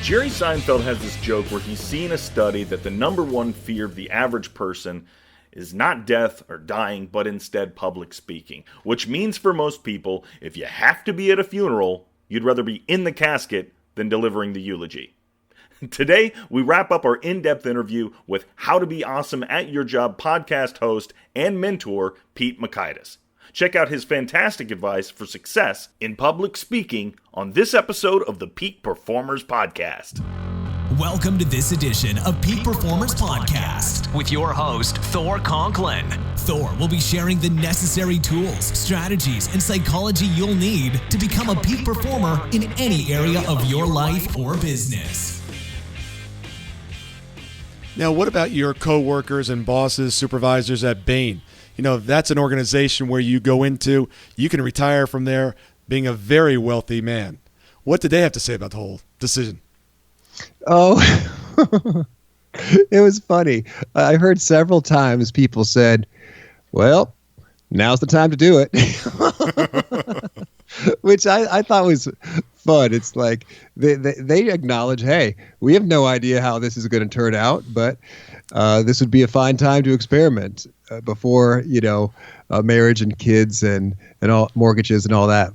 Jerry Seinfeld has this joke where he's seen a study that the number one fear of the average person is not death or dying, but instead public speaking. Which means for most people, if you have to be at a funeral, you'd rather be in the casket than delivering the eulogy. Today, we wrap up our in-depth interview with How to Be Awesome at Your Job podcast host and mentor, Pete Mockaitis. Check out his fantastic advice for success in public speaking on this episode of the Peak Performers Podcast. Welcome to this edition of Peak Performers Podcast with your host, Thor Conklin. Thor will be sharing the necessary tools, strategies, and psychology you'll need to become a peak performer in any area of your life or business. Now, what about your coworkers and bosses, supervisors at Bain? You know, that's an organization where you go into, you can retire from there being a very wealthy man. What did they have to say about the whole decision? Oh, it was funny. I heard several times people said, well, now's the time to do it, which I thought was fun. It's like they acknowledge, hey, we have no idea how this is going to turn out, but this would be a fine time to experiment before, marriage and kids and all mortgages and all that.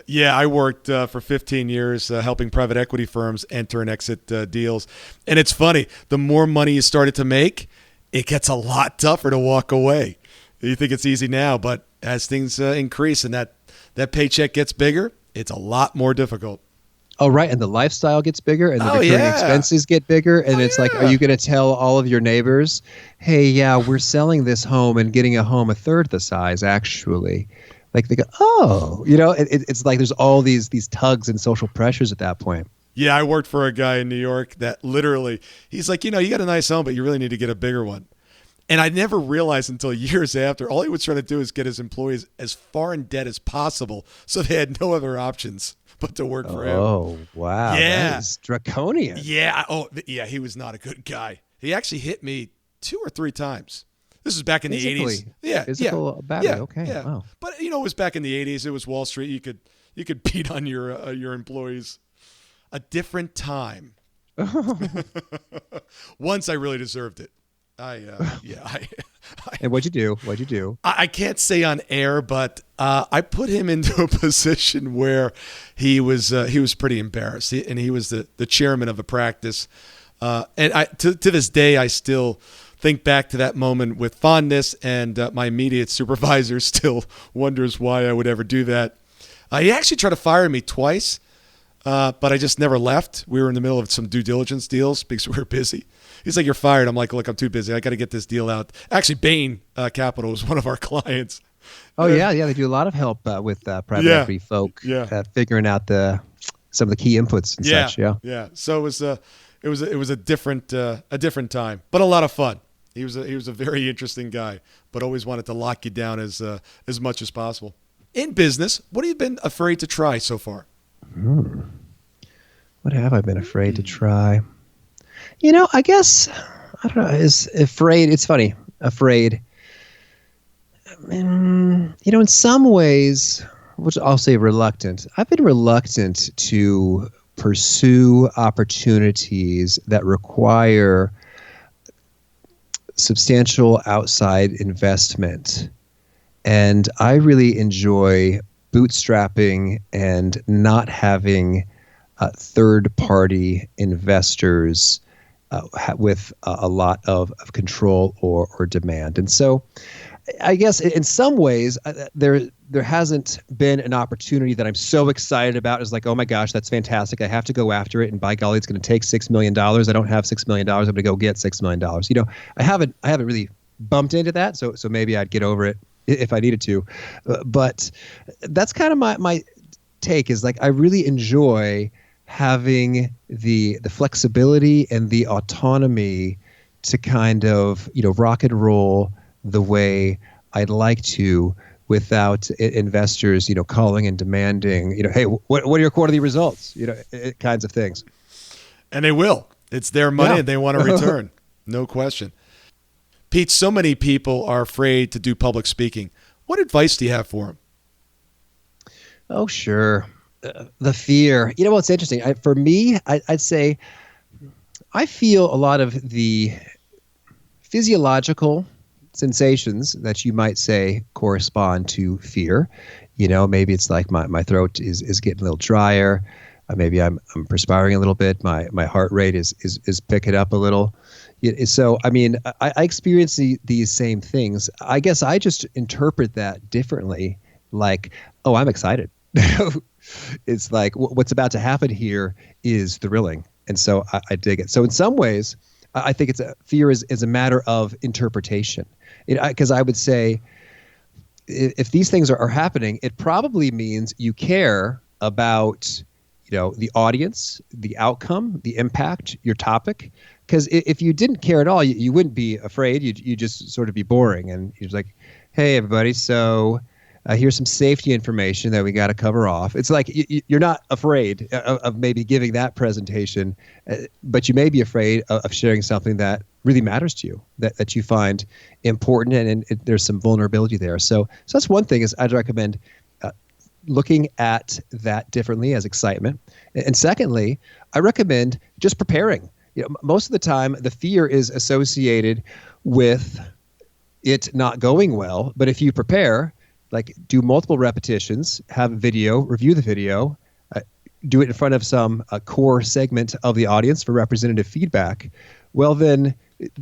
Yeah, I worked for 15 years helping private equity firms enter and exit deals. And it's funny, the more money you started to make, it gets a lot tougher to walk away. You think it's easy now, but as things increase and that paycheck gets bigger, it's a lot more difficult. Oh, right. And the lifestyle gets bigger and the recurring expenses get bigger. And it's like, are you going to tell all of your neighbors, hey, yeah, we're selling this home and getting a home a third the size, actually? Like they go, oh, it's like there's all these tugs and social pressures at that point. Yeah, I worked for a guy in New York that literally, he's like, you got a nice home, but you really need to get a bigger one. And I never realized until years after, all he was trying to do is get his employees as far in debt as possible so they had no other options but to work for him. Oh, wow. Yeah. That is draconian. Yeah. Oh, yeah, he was not a good guy. He actually hit me 2 or 3 times. This was back in the 80s. Yeah. Physical battery. Okay. Yeah. Wow. But, it was back in the 80s. It was Wall Street. You could beat on your employees. A different time. Once I really deserved it. And what'd you do? I can't say on air, but I put him into a position where he was pretty embarrassed, and he was the chairman of a practice. And to this day, I still think back to that moment with fondness, and my immediate supervisor still wonders why I would ever do that. He actually tried to fire me twice, but I just never left. We were in the middle of some due diligence deals because we were busy. He's like, you're fired. I'm like, look, I'm too busy. I got to get this deal out. Actually, Bain Capital is one of our clients. Oh, yeah. They do a lot of help with private equity folk figuring out some of the key inputs and such. Yeah. So it was a different time, but a lot of fun. He was a very interesting guy, but always wanted to lock you down as much as possible. In business, what have you been afraid to try so far? What have I been afraid to try? I guess, I don't know, is afraid. It's funny. Afraid. In some ways, which I'll say reluctant. I've been reluctant to pursue opportunities that require substantial outside investment. And I really enjoy bootstrapping and not having third-party investors with a lot of control or demand. And so I guess in some ways there hasn't been an opportunity that I'm so excited about. It's like, oh my gosh, that's fantastic. I have to go after it. And by golly, it's going to take $6 million. I don't have $6 million. I'm going to go get $6 million. I haven't really bumped into that. So maybe I'd get over it if I needed to. But that's kind of my take is like, I really enjoy having the flexibility and the autonomy to kind of, rock and roll the way I'd like to without investors, calling and demanding, hey, what are your quarterly results? Kinds of things. And they will. It's their money and they want to return. No question. Pete, so many people are afraid to do public speaking. What advice do you have for them? Oh, sure. The fear. Well, it's interesting. For me, I'd say I feel a lot of the physiological sensations that you might say correspond to fear. Maybe it's like my throat is getting a little drier. Maybe I'm perspiring a little bit. My heart rate is picking up a little. So, I experience these same things. I guess I just interpret that differently. Like, oh, I'm excited. It's like what's about to happen here is thrilling. And so I dig it. So in some ways, I think fear is a matter of interpretation. Because I would say if these things are happening, it probably means you care about the audience, the outcome, the impact, your topic. Because if you didn't care at all, you wouldn't be afraid. You'd just sort of be boring. And you're just like, hey, everybody, so here's some safety information that we got to cover off. It's like you're not afraid of maybe giving that presentation, but you may be afraid of sharing something that really matters to you, that you find important, and there's some vulnerability there. So that's one thing is I'd recommend looking at that differently as excitement. And secondly, I recommend just preparing. Most of the time, the fear is associated with it not going well. But if you prepare, like do multiple repetitions, have a video, review the video, do it in front of some core segment of the audience for representative feedback, well, then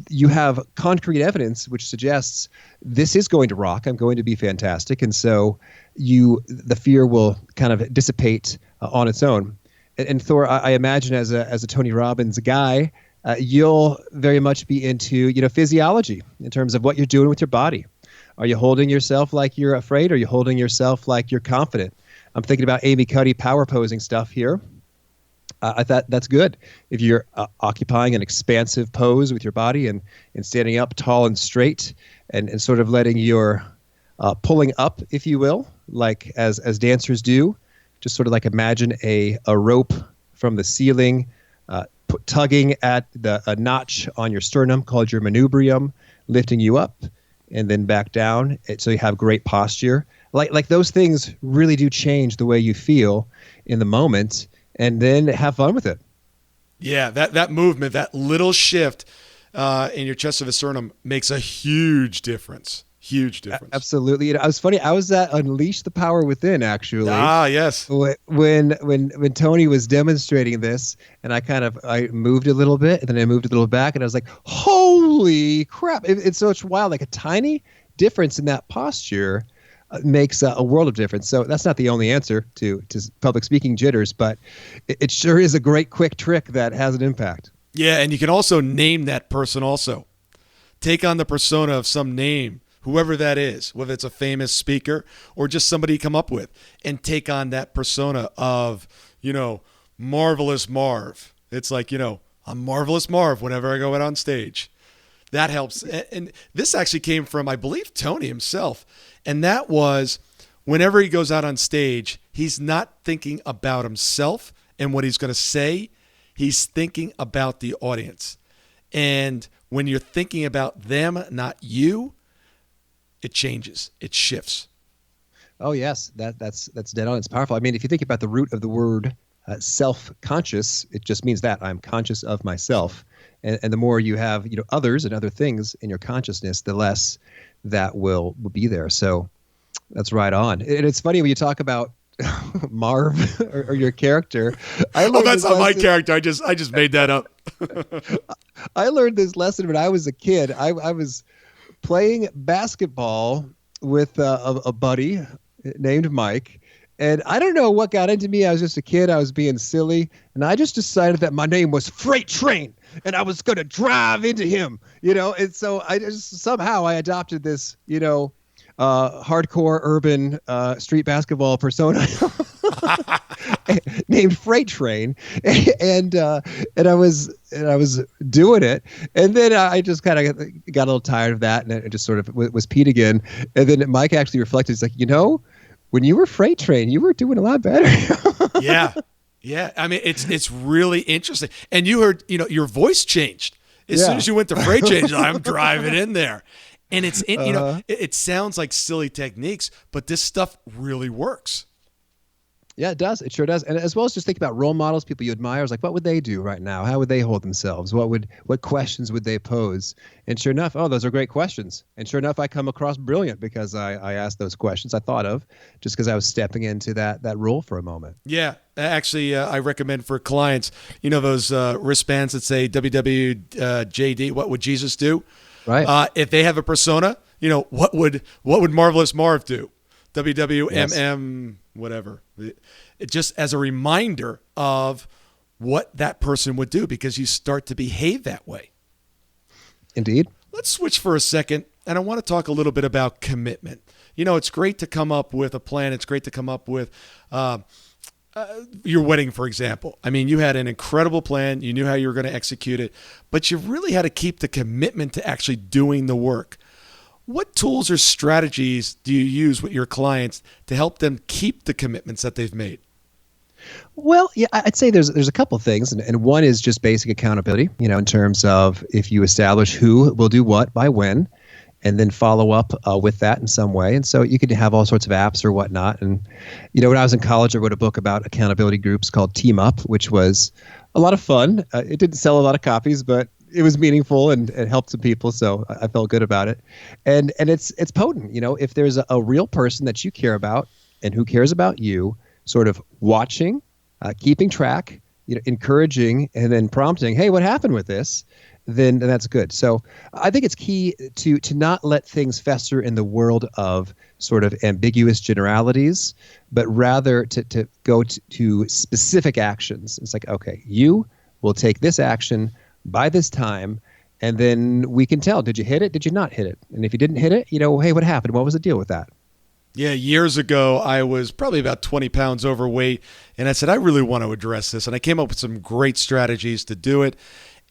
you have concrete evidence which suggests this is going to rock. I'm going to be fantastic. And so the fear will kind of dissipate on its own. And Thor, I imagine as a Tony Robbins guy, you'll very much be into physiology in terms of what you're doing with your body. Are you holding yourself like you're afraid? Or are you holding yourself like you're confident? I'm thinking about Amy Cuddy power posing stuff here. I thought that's good. If you're occupying an expansive pose with your body and standing up tall and straight and sort of letting your pulling up, if you will, like as dancers do, just sort of like imagine a rope from the ceiling, tugging at a notch on your sternum called your manubrium, lifting you up and then back down. So you have great posture. Like those things really do change the way you feel in the moment, and then have fun with it. Yeah, that movement, that little shift in your chest of the sternum makes a huge difference. Huge difference. Absolutely. It was funny. I was at Unleash the Power Within, actually. Ah, yes. When Tony was demonstrating this, and I moved a little bit, and then I moved a little back, and I was like, holy crap. It's so wild. Like a tiny difference in that posture makes a world of difference. So that's not the only answer to public speaking jitters, but it sure is a great quick trick that has an impact. Yeah, and you can also name that person also. Take on the persona of some name, whoever that is, whether it's a famous speaker or just somebody you come up with, and take on that persona of, Marvelous Marv. It's like, I'm Marvelous Marv whenever I go out on stage. That helps. And this actually came from, I believe, Tony himself. And that was whenever he goes out on stage, he's not thinking about himself and what he's going to say. He's thinking about the audience. And when you're thinking about them, not you, it changes. It shifts. Oh, yes. That's dead on. It's powerful. I mean, if you think about the root of the word self-conscious, it just means that I'm conscious of myself. And the more you have, others and other things in your consciousness, the less that will be there. So that's right on. And it's funny when you talk about Marv or your character. That's not my character. I just made that up. I learned this lesson when I was a kid. I was playing basketball with a buddy named Mike. And I don't know what got into me. I was just a kid. I was being silly. And I just decided that my name was Freight Train. And I was going to drive into him, And so somehow I adopted this, hardcore urban street basketball persona named Freight Train. And I was doing it. And then I just kind of got a little tired of that. And it just sort of was Pete again. And then Mike actually reflected. He's like, when you were Freight Train, you were doing a lot better. Yeah. Yeah. I mean, it's really interesting. And you heard, your voice changed as soon as you went to Freight Train. I'm driving in there. And it sounds like silly techniques, but this stuff really works. Yeah, it does. It sure does. And as well as just think about role models, people you admire. It's like, what would they do right now? How would they hold themselves? What questions would they pose? And sure enough, oh, those are great questions. And sure enough, I come across brilliant because I asked those questions I thought of just because I was stepping into that role for a moment. Yeah. Actually, I recommend for clients, those wristbands that say WWJD, what would Jesus do? Right. If they have a persona, what would Marvelous Marv do? WWMM, whatever. It just as a reminder of what that person would do, because you start to behave that way. Indeed. Let's switch for a second, and I want to talk a little bit about commitment. It's great to come up with a plan. It's great to come up with your wedding, for example. I mean, you had an incredible plan. You knew how you were going to execute it, but you really had to keep the commitment to actually doing the work. What tools or strategies do you use with your clients to help them keep the commitments that they've made? Well, yeah, I'd say there's a couple things, and one is just basic accountability, in terms of if you establish who will do what by when, and then follow up with that in some way. And so you could have all sorts of apps or whatnot. And, when I was in college, I wrote a book about accountability groups called Team Up, which was a lot of fun. It didn't sell a lot of copies, but it was meaningful and it helped some people. So I felt good about it. And it's potent. If there's a real person that you care about and who cares about you, sort of watching, keeping track, encouraging, and then prompting, hey, what happened with this? Then that's good. So I think it's key to not let things fester in the world of sort of ambiguous generalities, but rather to go to specific actions. It's like, okay, you will take this action by this time, and then we can tell, did you hit it? Did you not hit it? And if you didn't hit it, hey, what happened? What was the deal with that? Yeah, years ago, I was probably about 20 pounds overweight, and I said, I really want to address this. And I came up with some great strategies to do it.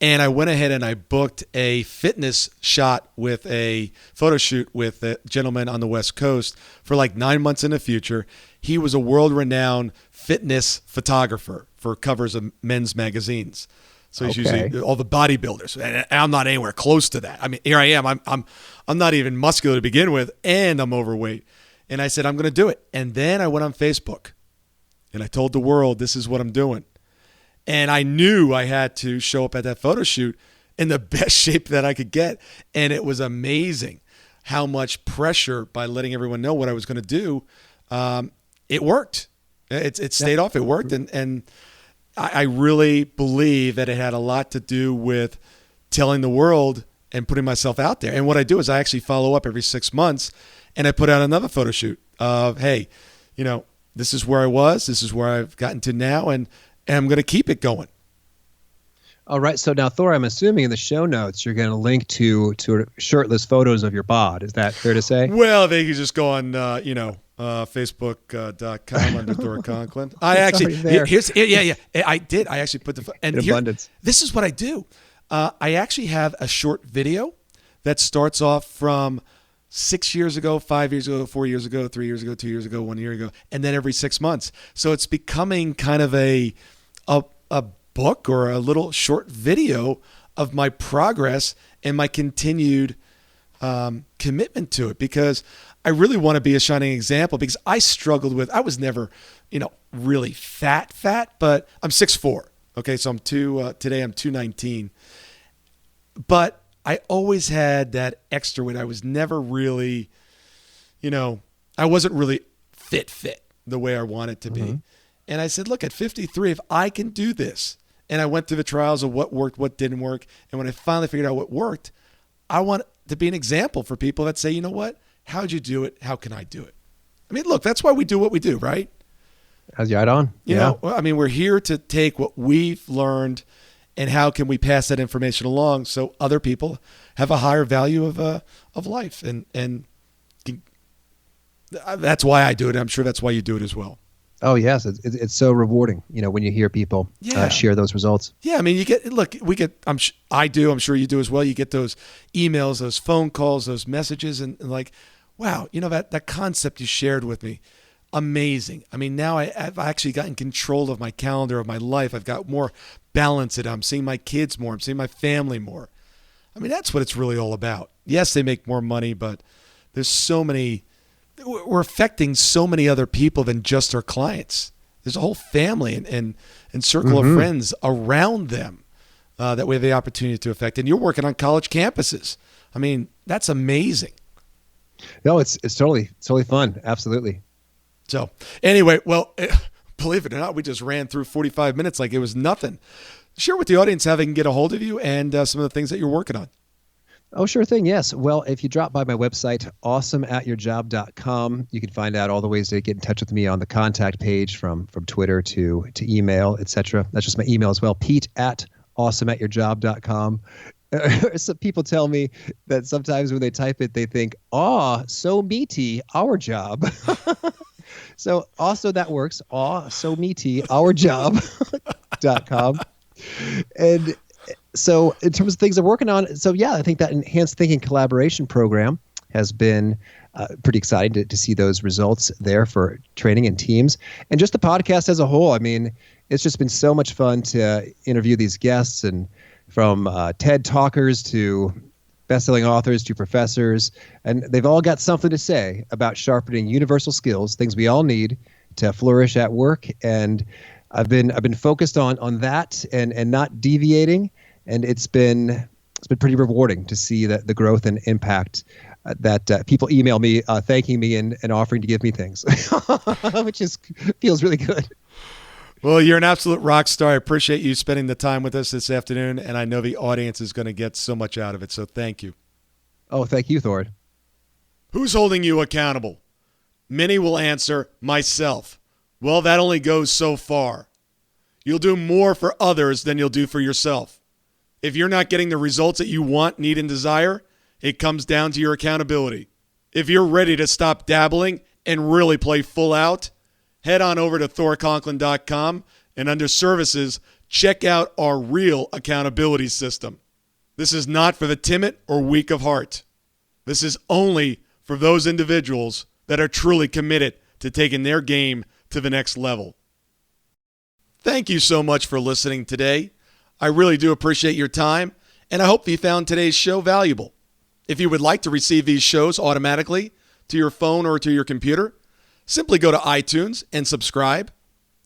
And I went ahead and I booked a fitness shot with a photo shoot with a gentleman on the West Coast for like 9 months in the future. He was a world-renowned fitness photographer for covers of men's magazines. So he's usually all the bodybuilders, and I'm not anywhere close to that. I mean, here I am. I'm not even muscular to begin with, and I'm overweight. And I said, I'm going to do it. And then I went on Facebook, and I told the world, this is what I'm doing. And I knew I had to show up at that photo shoot in the best shape that I could get. And it was amazing how much pressure, by letting everyone know what I was going to do, it worked. It stayed off. It worked. And I really believe that it had a lot to do with telling the world and putting myself out there. And what I do is I actually follow up every 6 months, and I put out another photo shoot of, hey, this is where I was. This is where I've gotten to now. And I'm going to keep it going. All right. So now, Thor, I'm assuming in the show notes you're going to link to shirtless photos of your bod. Is that fair to say? Well, they could just go on, Facebook.com under Thor Conklin. I actually, I did. I actually put in abundance. This is what I do. I actually have a short video that starts off from 6 years ago, 5 years ago, 4 years ago, 3 years ago, 2 years ago, 1 year ago, and then every 6 months. So it's becoming kind of a book or a little short video of my progress and my continued commitment to it, because I really want to be a shining example, because I struggled with, I was never, really fat, but I'm 6'4". Okay. So today I'm 219, but I always had that extra weight. I was never really, I wasn't really fit the way I wanted to be. Mm-hmm. And I said, look, at 53, if I can do this, and I went through the trials of what worked, what didn't work. And when I finally figured out what worked, I want to be an example for people that say, you know what? How'd you do it? How can I do it? I mean, look, that's why we do what we do, right? How's you right on? You know, I mean, we're here to take what we've learned and how can we pass that information along so other people have a higher value of life. And that's why I do it. I'm sure that's why you do it as well. Oh, yes. It's so rewarding, when you hear people share those results. Yeah. I mean, I do, I'm sure you do as well. You get those emails, those phone calls, those messages, and like, wow, that concept you shared with me, amazing. I mean, now I've actually gotten control of my calendar, of my life. I've got more balance in it. I'm seeing my kids more. I'm seeing my family more. I mean, that's what it's really all about. Yes, they make more money, but we're affecting so many other people than just our clients. there's a whole family and circle of friends around them that we have the opportunity to affect. And you're working on college campuses. I mean, that's amazing. No, it's totally fun. Absolutely. So anyway, well, believe it or not, we just ran through 45 minutes like it was nothing. Share with the audience how they can get a hold of you and some of the things that you're working on. Oh, sure thing. Yes. Well, if you drop by my website, awesomeatyourjob.com, you can find out all the ways to get in touch with me on the contact page from Twitter to email, etc. That's just my email as well, pete@awesomeatyourjob.com. Some people tell me that sometimes when they type it, they think, so meaty, our job. So also that works, so meaty, ourjob.com. And so in terms of things I'm working on, I think that enhanced thinking collaboration program has been pretty exciting to see those results there for training and teams. And just the podcast as a whole, I mean, it's just been so much fun to interview these guests, and from TED talkers to best-selling authors to professors, and they've all got something to say about sharpening universal skills, things we all need to flourish at work. And I've been focused on that and not deviating, and it's been pretty rewarding to see the growth and impact that people email me thanking me and offering to give me things, which feels really good. Well, you're an absolute rock star. I appreciate you spending the time with us this afternoon, and I know the audience is going to get so much out of it, so thank you. Oh, thank you, Thor. Who's holding you accountable? Many will answer, myself. Well, that only goes so far. You'll do more for others than you'll do for yourself. If you're not getting the results that you want, need, and desire, it comes down to your accountability. If you're ready to stop dabbling and really play full out, head on over to thorconklin.com and under services, check out our real accountability system. This is not for the timid or weak of heart. This is only for those individuals that are truly committed to taking their game to the next level. Thank you so much for listening today. I really do appreciate your time, and I hope you found today's show valuable. If you would like to receive these shows automatically to your phone or to your computer, simply go to iTunes and subscribe.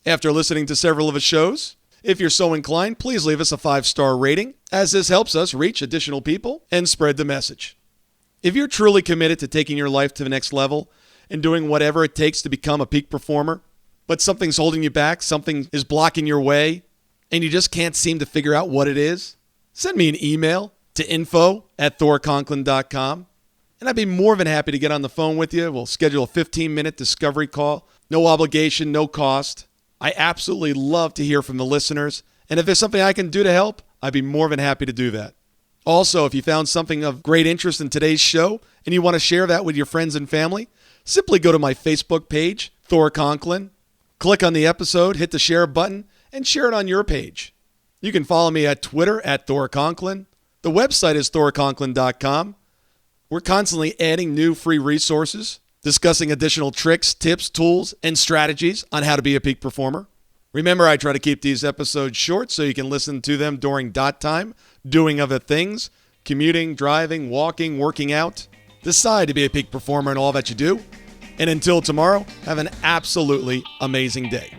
After listening to several of the shows, if you're so inclined, please leave us a 5-star rating, as this helps us reach additional people and spread the message. If you're truly committed to taking your life to the next level and doing whatever it takes to become a peak performer, but something's holding you back, something is blocking your way, and you just can't seem to figure out what it is, send me an email to info@thorconklin.com. And I'd be more than happy to get on the phone with you. We'll schedule a 15-minute discovery call. No obligation, no cost. I absolutely love to hear from the listeners. And if there's something I can do to help, I'd be more than happy to do that. Also, if you found something of great interest in today's show and you want to share that with your friends and family, simply go to my Facebook page, Thor Conklin. Click on the episode, hit the share button, and share it on your page. You can follow me at Twitter at Thor Conklin. The website is thorconklin.com. We're constantly adding new free resources, discussing additional tricks, tips, tools, and strategies on how to be a peak performer. Remember, I try to keep these episodes short so you can listen to them during dot time, doing other things, commuting, driving, walking, working out. Decide to be a peak performer in all that you do. And until tomorrow, have an absolutely amazing day.